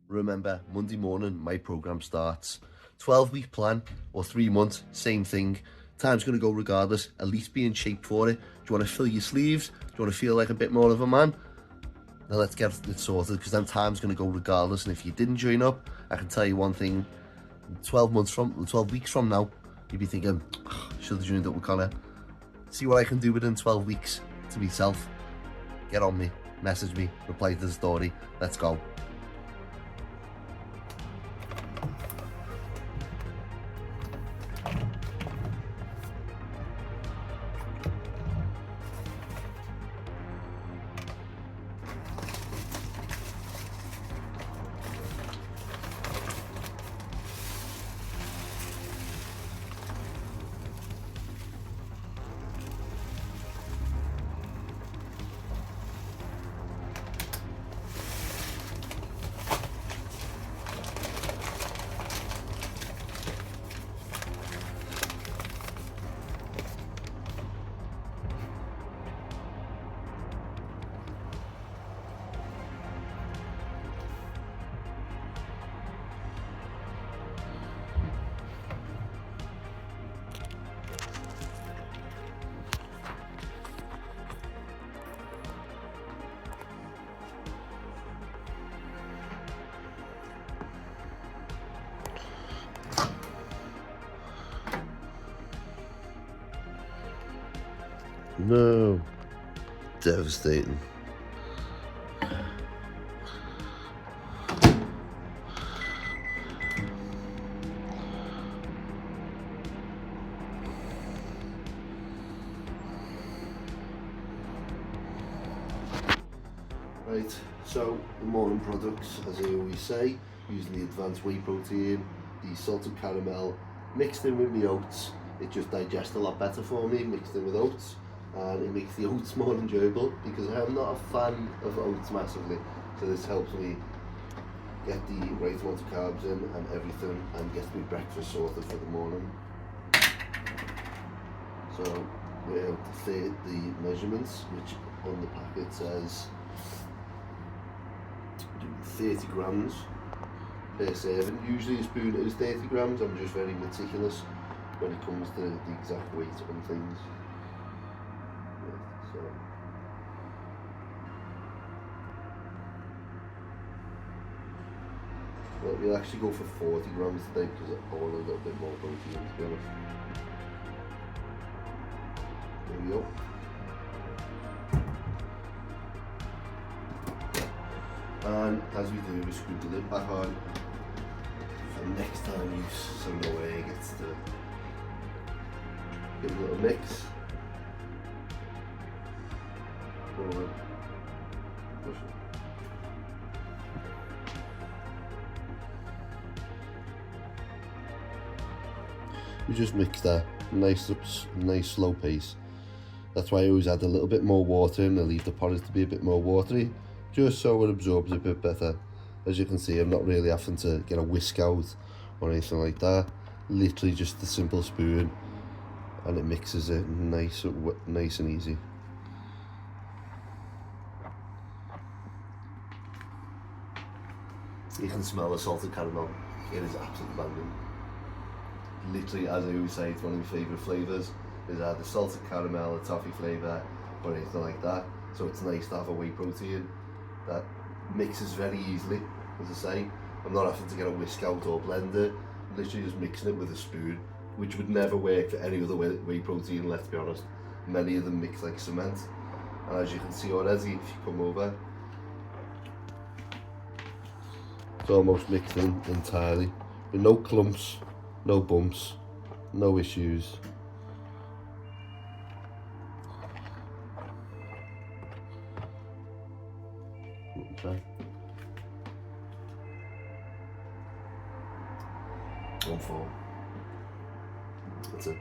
Remember, Monday morning, my program starts. 12-week plan or 3 months, same thing. Time's going to go regardless. At least be in shape for it. Do you want to fill your sleeves? Do you want to feel like a bit more of a man? Then let's get it sorted, because then time's going to go regardless. And if you didn't join up, I can tell you one thing. 12 weeks from now, you'll be thinking, oh, should have joined up with Connor. See what I can do within 12 weeks to myself. Get on me, message me, reply to the story. Let's go. No. Devastating. Right, so the morning products, as I always say, using the advanced whey protein, the salted caramel, mixed in with my oats. It just digests a lot better for me, mixed in with oats. And it makes the oats more enjoyable, because I am not a fan of oats massively, so this helps me get the right amount of carbs in and everything, and get my breakfast sorted for the morning. So we have the measurements, which on the packet says 30 grams per serving. Usually a spoon is 30 grams, I'm just very meticulous when it comes to the exact weight on things. So well, we'll actually go for 40 grams today, because I want a little bit more protein, to be honest. There we go. And as we do, we screw the lid back on for next time use, so no air gets to give it a little mix. Push it. We just mix that, nice slow pace. That's why I always add a little bit more water in. I leave the porridge to be a bit more watery, just so it absorbs a bit better. As you can see, I'm not really having to get a whisk out or anything like that. Literally just a simple spoon, and it mixes it nice and easy. You can smell the salted caramel. It is absolutely banging. Literally, as I always say, it's one of my favourite flavours. Is either salted caramel, a toffee flavour, or anything like that. So it's nice to have a whey protein that mixes very easily. As I say, I'm not having to get a whisk out or blender. I'm literally just mixing it with a spoon, which would never work for any other whey protein, let's be honest. Many of them mix like cement. And as you can see already, if you come over, it's almost mixed in entirely, with no clumps, no bumps, no issues. Okay. 1-4. That's it.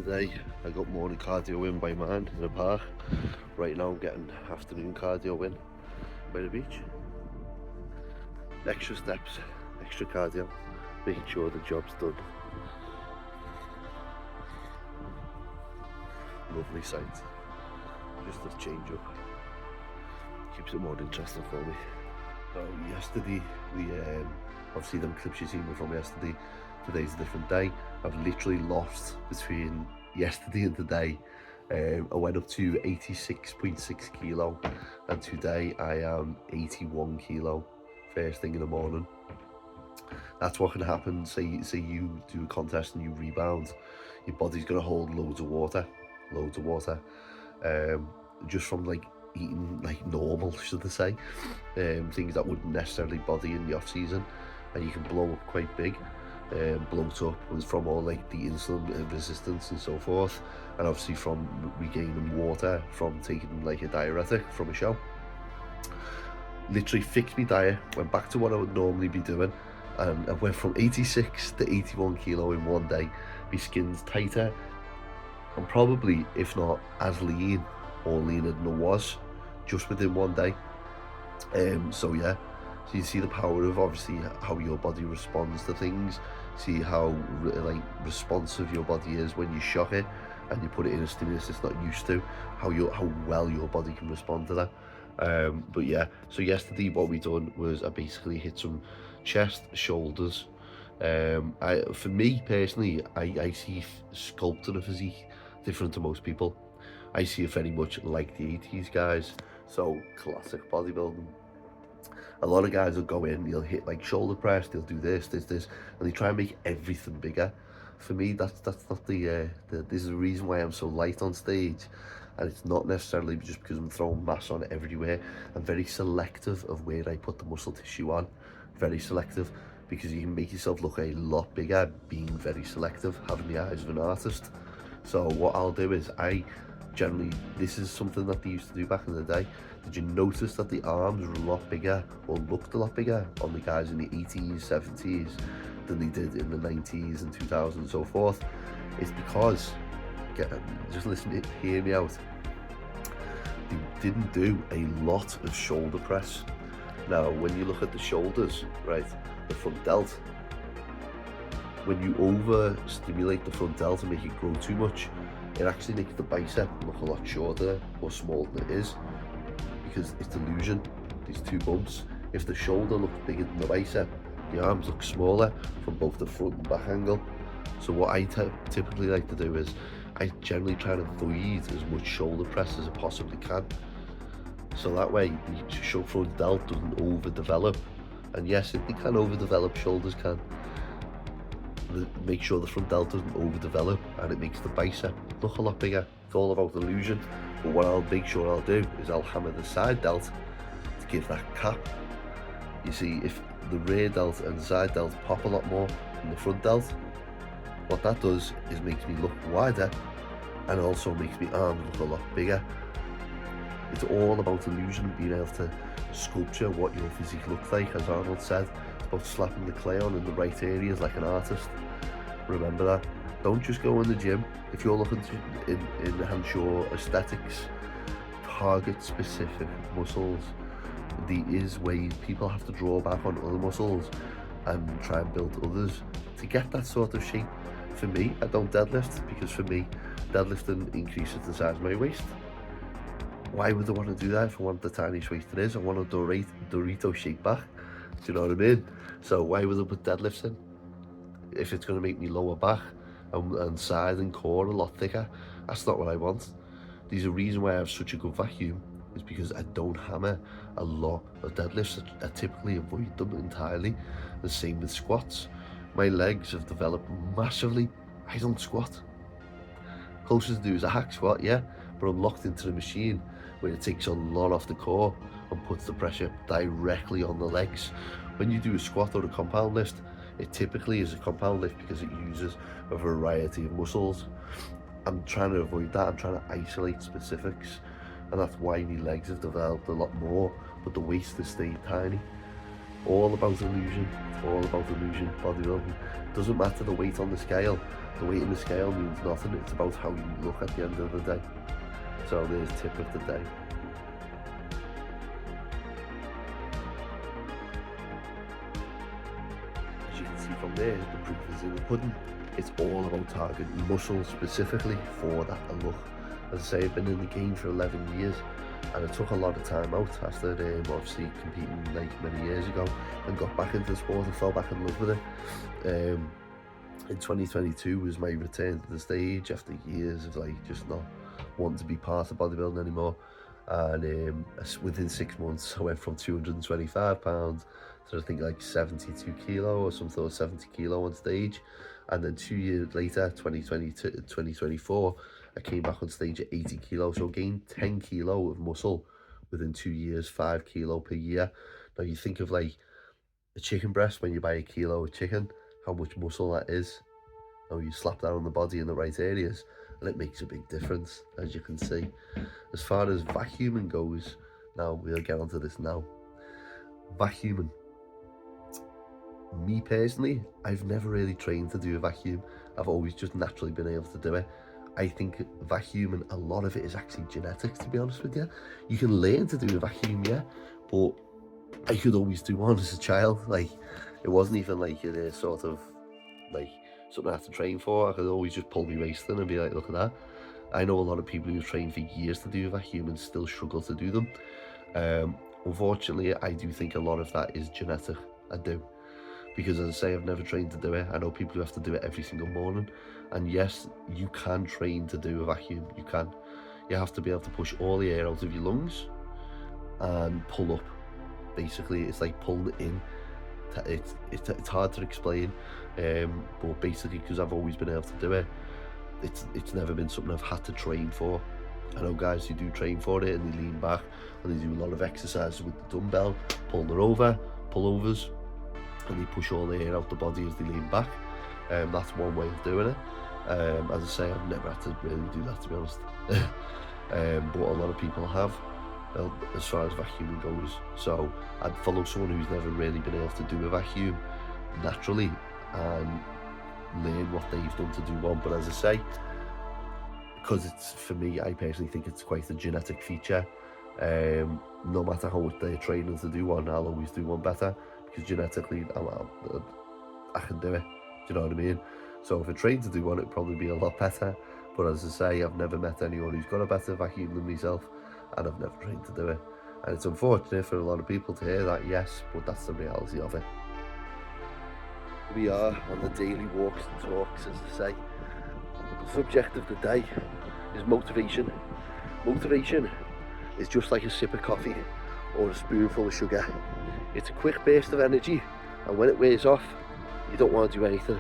today I got morning cardio in by mine in the park. Right now I'm getting afternoon cardio in by the beach. Extra steps, extra cardio, making sure the job's done. Lovely sight. Just a change up. Keeps it more interesting for me. So yesterday, obviously them clips you seen were from yesterday. Today's a different day. I've literally lost between yesterday and today. I went up to 86.6 kilo, and today I am 81 kilo. First thing in the morning. That's what can happen. Say you do a contest and you rebound, your body's gonna hold loads of water, just from like eating like normal, should I say, things that wouldn't necessarily body in the off season, and you can blow up quite big. Bloat up was from all like the insulin resistance and so forth, and obviously from regaining water from taking like a diuretic from a show. Literally fixed my diet, went back to what I would normally be doing, and I went from 86 to 81 kilo in one day. My skin's tighter, and probably, if not as lean or leaner than I was, just within one day. So yeah, so you see the power of obviously how your body responds to things. See how like responsive your body is when you shock it and you put it in a stimulus it's not used to, how well your body can respond to that. But yeah, so yesterday what we done was I basically hit some chest, shoulders. For me personally, I see sculpting a physique different to most people. I see it very much like the 80s guys, so classic bodybuilding. A lot of guys will go in, they'll hit like shoulder press, they'll do this, and they try and make everything bigger. For me, that's not this is the reason why I'm so light on stage, and it's not necessarily just because I'm throwing mass on everywhere. I'm very selective of where I put the muscle tissue on, very selective, because you can make yourself look a lot bigger being very selective, having the eyes of an artist. So what I'll do is this is something that they used to do back in the day. Did you notice that the arms were a lot bigger, or looked a lot bigger on the guys in the 80s, 70s than they did in the 90s and 2000s and so forth? It's because, just listen, hear me out, they didn't do a lot of shoulder press. Now, when you look at the shoulders, right, the front delt, when you overstimulate the front delt and make it grow too much, it actually makes the bicep look a lot shorter or smaller than it is, because it's illusion, these two bumps. If the shoulder looks bigger than the bicep, the arms look smaller from both the front and back angle. So what I typically like to do is I generally try to avoid as much shoulder press as I possibly can, so that way the front delt doesn't overdevelop. And yes, they can overdevelop, shoulders can. Make sure the front delt doesn't overdevelop, and it makes the bicep look a lot bigger. It's all about illusion. But what I'll make sure I'll do is I'll hammer the side delt to give that cap. You see, if the rear delt and the side delt pop a lot more than the front delt, what that does is makes me look wider, and also makes my arms look a lot bigger. It's all about illusion, being able to sculpture what your physique looks like, as Arnold said. It's about slapping the clay on in the right areas like an artist. Remember that. Don't just go in the gym. If you're looking to enhance your aesthetics, target specific muscles. There is ways people have to draw back on other muscles and try and build others to get that sort of shape. For me, I don't deadlift, because for me, deadlifting increases the size of my waist. Why would I want to do that if I want the tiniest waist it is? I want a Dorito shaped back. Do you know what I mean? So why would I put deadlifts in if it's going to make me lower back and side and core a lot thicker? That's not what I want. There's a reason why I have such a good vacuum, is because I don't hammer a lot of deadlifts. I typically avoid them entirely. The same with squats. My legs have developed massively. I don't squat. Closest to do is a hack squat, yeah, but I'm locked into the machine where it takes a lot off the core and puts the pressure directly on the legs. When you do a squat or a compound lift, it typically is a compound lift because it uses a variety of muscles. I'm trying to avoid that. I'm trying to isolate specifics, and that's why my legs have developed a lot more, but the waist has stayed tiny. All about illusion. It's all about illusion, bodybuilding. Doesn't matter the weight on the scale. The weight in the scale means nothing. It's about how you look at the end of the day. So there's tip of the day. As you can see from there, the proof is in the pudding. It's all about targeting muscle specifically for that look. As I say, I've been in the game for 11 years, and I took a lot of time out after obviously competing like many years ago, and got back into the sport and fell back in love with it. In 2022 was my return to the stage after years of like just not wanting to be part of bodybuilding anymore. And within 6 months I went from 225 pounds to I think like 72 kilo or something, or 70 kilo on stage. And then 2 years later, 2024, I came back on stage at 80 kilo. So I gained 10 kilo of muscle within 2 years, 5 kilo per year. Now you think of like a chicken breast when you buy a kilo of chicken, how much muscle that is. Now you slap that on the body in the right areas, and it makes a big difference, as you can see. As far as vacuuming goes, now we'll get onto this now. Vacuuming. Me personally, I've never really trained to do a vacuum. I've always just naturally been able to do it. I think vacuuming, a lot of it is actually genetics, to be honest with you. You can learn to do a vacuum, yeah, but I could always do one as a child. Like, it wasn't even like a sort of like something I had to train for. I could always just pull my waist in and be like, look at that. I know a lot of people who've trained for years to do a vacuum and still struggle to do them. Unfortunately, I do think a lot of that is genetic. I do. Because as I say, I've never trained to do it. I know people who have to do it every single morning. And yes, you can train to do a vacuum. You can. You have to be able to push all the air out of your lungs and pull up. Basically, it's like pulling it in. It's hard to explain, but basically, because I've always been able to do it, it's never been something I've had to train for. I know guys who do train for it and they lean back and they do a lot of exercises with the dumbbell, pulling it over, pullovers, and they push all the air out the body as they lean back. That's one way of doing it. As I say, I've never had to really do that, to be honest. But a lot of people have, as far as vacuuming goes. So I'd follow someone who's never really been able to do a vacuum naturally and learn what they've done to do one. But as I say, because it's, for me, I personally think it's quite a genetic feature. No matter how much they're training to do one, I'll always do one better, because genetically I can do it. Do you know what I mean? So if I trained to do one, it'd probably be a lot better. But as I say, I've never met anyone who's got a better vacuum than myself, and I've never trained to do it. And it's unfortunate for a lot of people to hear that, yes, but that's the reality of it. We are on the daily walks and talks, as I say. The subject of the day is motivation. Motivation is just like a sip of coffee or a spoonful of sugar. It's a quick burst of energy, and when it wears off, you don't want to do anything.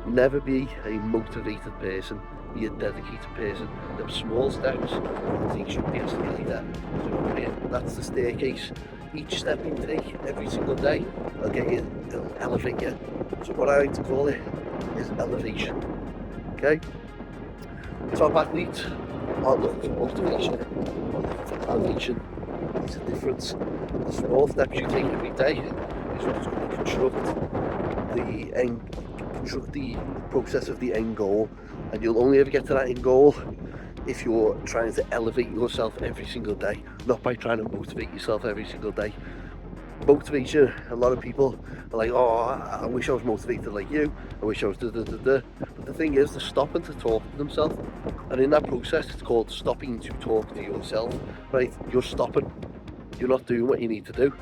Never be a motivated person, be a dedicated person. Them small steps takes you up the escalator. That's the staircase. Each step you take every single day will get you, it'll elevate you. So what I like to call it is elevation. Okay? Top athletes aren't looking for motivation, they're looking for elevation. There's a difference. The small steps you take every day is what's going to construct the process of the end goal, and you'll only ever get to that end goal if you're trying to elevate yourself every single day, not by trying to motivate yourself every single day. Motivation, a lot of people are like, oh, I wish I was motivated like you, I wish I was da-da-da-da. But the thing is, they're stopping to talk to themselves, and in that process it's called stopping to talk to yourself, right? You're stopping, you're not doing what you need to do.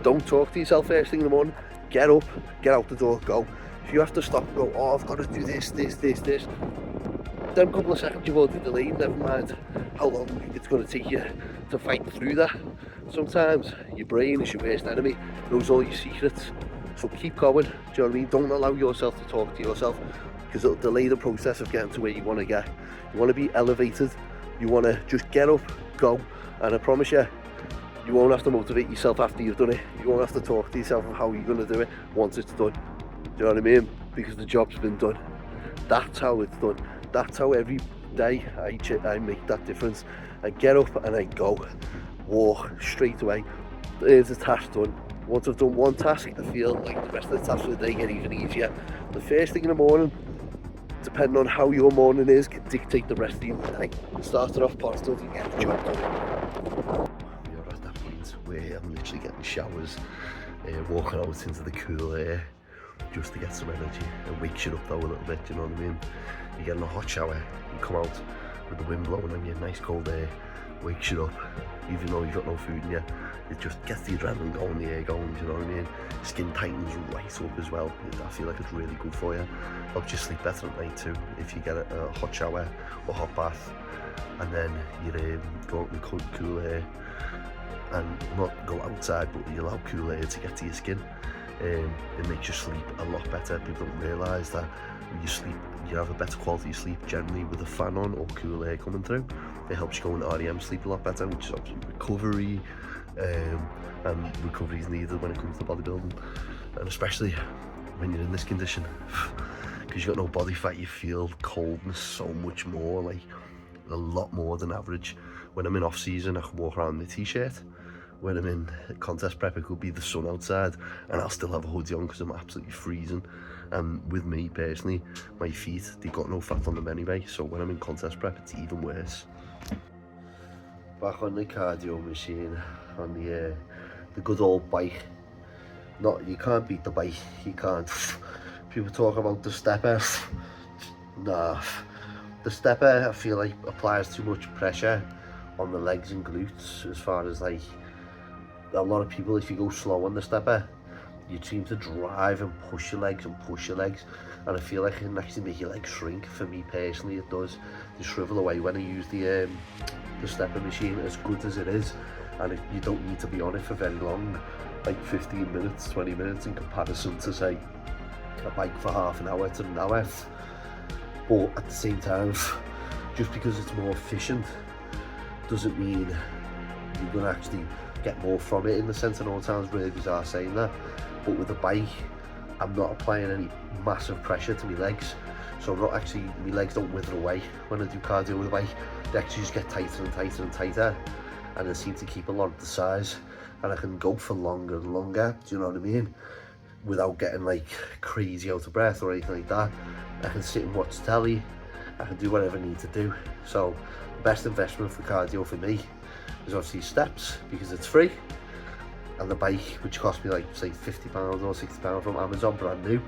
Don't talk to yourself first thing in the morning. Get up, get out the door, go. If you have to stop and go, oh, I've got to do this, then a couple of seconds you've already delayed, never mind how long it's going to take you to fight through that. Sometimes your brain is your worst enemy, knows all your secrets, so keep going. Do you know what I mean? Don't allow yourself to talk to yourself, because it'll delay the process of getting to where you want to get. You want to be elevated, you want to just get up, go, and I promise you, you won't have to motivate yourself after you've done it. You won't have to talk to yourself of how you're going to do it once it's done. Do you know what I mean? Because the job's been done. That's how it's done. That's how every day I make that difference. I get up and I go. Walk straight away. There's a task done. Once I've done one task, I feel like the rest of the tasks of the day get even easier. The first thing in the morning, depending on how your morning is, can dictate the rest of your day. Start it off positive, you get the job done. We are at that point where I'm literally getting showers, walking out into the cool air, just to get some energy. It wakes you up though a little bit, you know what I mean? You get in a hot shower, you come out with the wind blowing on you, nice cold air, wakes you up, even though you've got no food in you. It just gets the adrenaline going, the air going, you know what I mean? Skin tightens right up as well. I feel like it's really good for you. Helps you sleep better at night too, if you get a hot shower or hot bath, and then you go out in the cool air, and not go outside, but you allow cool air to get to your skin. It makes you sleep a lot better. People don't realise that when you sleep, you have a better quality of sleep generally with a fan on or cool air coming through. It helps you go into REM sleep a lot better, which is obviously recovery, and recovery is needed when it comes to bodybuilding, and especially when you're in this condition, because you've got no body fat. You feel coldness so much more, like a lot more than average. When I'm in off season, I can walk around in a t-shirt. When I'm in contest prep, it could be the sun outside and I'll still have a hoodie on because I'm absolutely freezing. And with me personally, my feet, they've got no fat on them anyway, so when I'm in contest prep, it's even worse. Back on the cardio machine, on the good old bike. You can't beat the bike, you can't. People talk about the stepper. Nah, the stepper I feel like applies too much pressure on the legs and glutes, as far as like a lot of people, if you go slow on the stepper, you seem to drive and push your legs, and I feel like it can actually make your legs shrink. For me personally, it does. They shrivel away when I use the stepper machine, as good as it is, and you don't need to be on it for very long, like 15 minutes, 20 minutes in comparison to say a bike for half an hour to an hour. But at the same time, just because it's more efficient doesn't mean you're going to actually get more from it, in the sense. I know it sounds really bizarre saying that, but with the bike, I'm not applying any massive pressure to my legs, so I'm not actually, my legs don't wither away when I do cardio with the bike. They actually just get tighter and tighter and tighter, and they seem to keep a lot of the size, and I can go for longer and longer, do you know what I mean, without getting like crazy out of breath or anything like that. I can sit and watch telly, I can do whatever I need to do. So the best investment for cardio for me is obviously steps, because it's free, and the bike, which cost me like say £50 or £60 from Amazon brand new.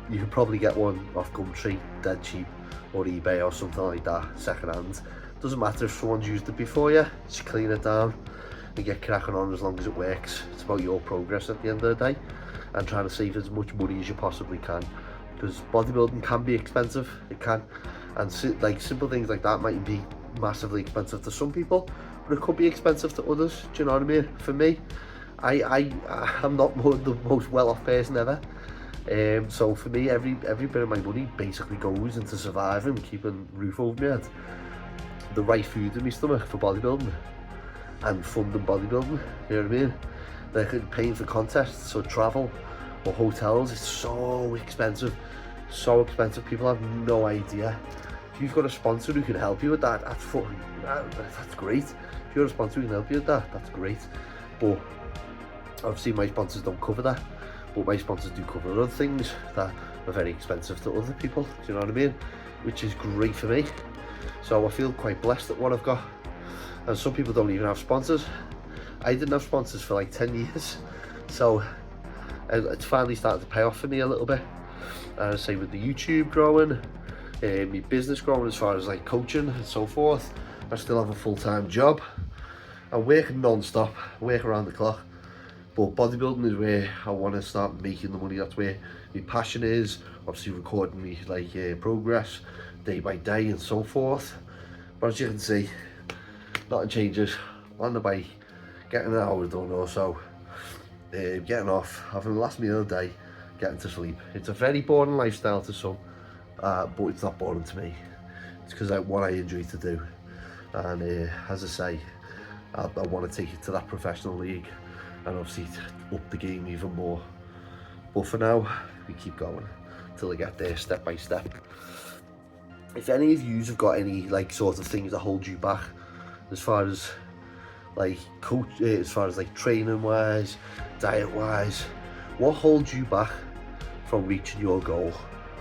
You could probably get one off Gumtree dead cheap, or eBay or something like that, second hand. Doesn't matter if someone's used it before you, just clean it down and get cracking on, as long as it works. It's about your progress at the end of the day, and trying to save as much money as you possibly can, because bodybuilding can be expensive, it can, and like simple things like that might be massively expensive to some people, but it could be expensive to others, do you know what I mean? For me, I'm not the most well-off person ever, so for me, every bit of my money basically goes into surviving, keeping roof over my head, the right food in my stomach for bodybuilding, and funding bodybuilding, you know what I mean? Like paying for contests or travel or hotels, it's so expensive, people have no idea. If you've got a sponsor who can help you with that, that's great. If you're a sponsor who can help you with that, that's great. But obviously my sponsors don't cover that, but my sponsors do cover other things that are very expensive to other people, do you know what I mean? Which is great for me. So I feel quite blessed at what I've got. And some people don't even have sponsors. I didn't have sponsors for like 10 years. So it's finally started to pay off for me a little bit. And I say with the YouTube growing, my business growing as far as like coaching and so forth, I still have a full-time job. I'm working non-stop, work around the clock. But bodybuilding is where I want to start making the money. That's where my passion is. Obviously recording me like progress day by day and so forth. But as you can see, nothing changes. On the bike, getting an hour done or so, getting off, having the last meal of the day, getting to sleep. It's a very boring lifestyle to some, but it's not boring to me. It's because I what I enjoy to do, and as I say, I want to take it to that professional league, and obviously up the game even more. But for now, we keep going till I get there, step by step. If any of you have got any like sort of things that hold you back as far as like coach, as far as like training wise, diet wise, what holds you back from reaching your goal?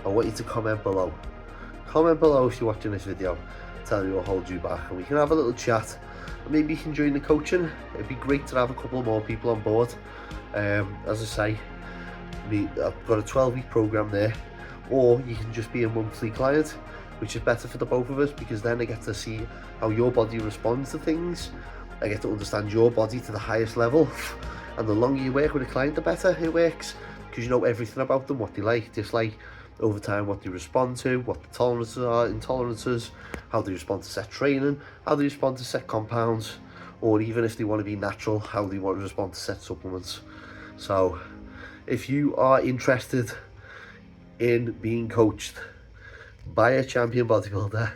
I want you to comment below. Comment below if you're watching this video. Tell me what holds you back, and we can have a little chat. And maybe you can join the coaching. It'd be great to have a couple more people on board. As I say, I've got a 12-week program there, or you can just be a monthly client, which is better for the both of us, because then I get to see how your body responds to things. I get to understand your body to the highest level, and the longer you work with a client, the better it works, because you know everything about them, what they like, dislike, over time, what they respond to, what the tolerances are, intolerances, how they respond to set training, how they respond to set compounds, or even if they want to be natural, how they want to respond to set supplements. So if you are interested in being coached by a champion bodybuilder,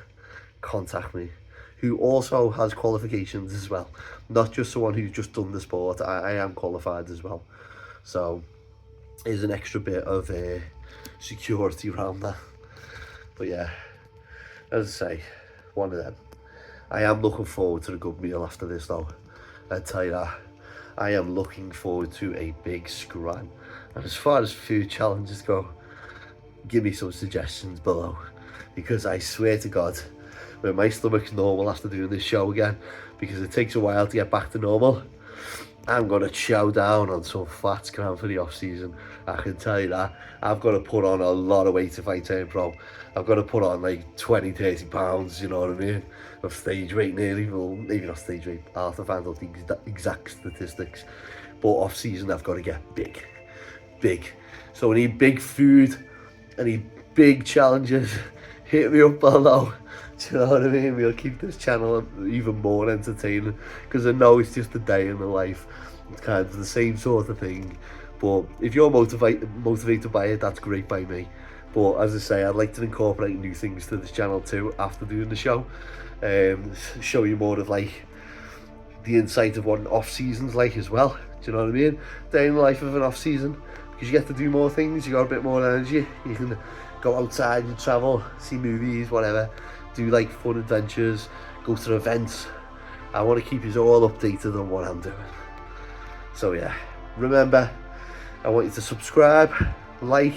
contact me, who also has qualifications as well, not just someone who's just done the sport. I am qualified as well, so there's an extra bit of security around that. But yeah, as I say, one of them. I am looking forward to a good meal after this though, I tell you that. I am looking forward to a big scran. And as far as food challenges go, give me some suggestions below, because I swear to God, when my stomach's normal after doing this show again, because it takes a while to get back to normal, I'm going to chow down on some fat scran for the off season. I can tell you that. I've got to put on a lot of weight if I turn pro. I've got to put on like 20-30 pounds, you know what I mean, of stage weight nearly. Well, maybe not stage weight, I'll have to find out the exact statistics. But off season I've got to get big. So I need big food, I need big challenges. Hit me up below. Do you know what I mean? We'll keep this channel even more entertaining, because I know it's just a day in the life. It's kind of the same sort of thing. But if you're motivated by it, that's great by me. But as I say, I'd like to incorporate new things to this channel too after doing the show. Show you more of like the insight of what an off season's like as well. Do you know what I mean? Day in the life of an off season, because you get to do more things, you got a bit more energy, you can go outside and travel, see movies, whatever, do like fun adventures, go to events. I want to keep you all updated on what I'm doing. So yeah, remember, I want you to subscribe, like,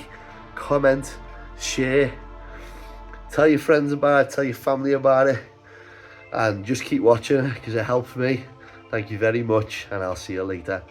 comment, share, tell your friends about it, tell your family about it, and just keep watching because it helps me. Thank you very much, and I'll see you later.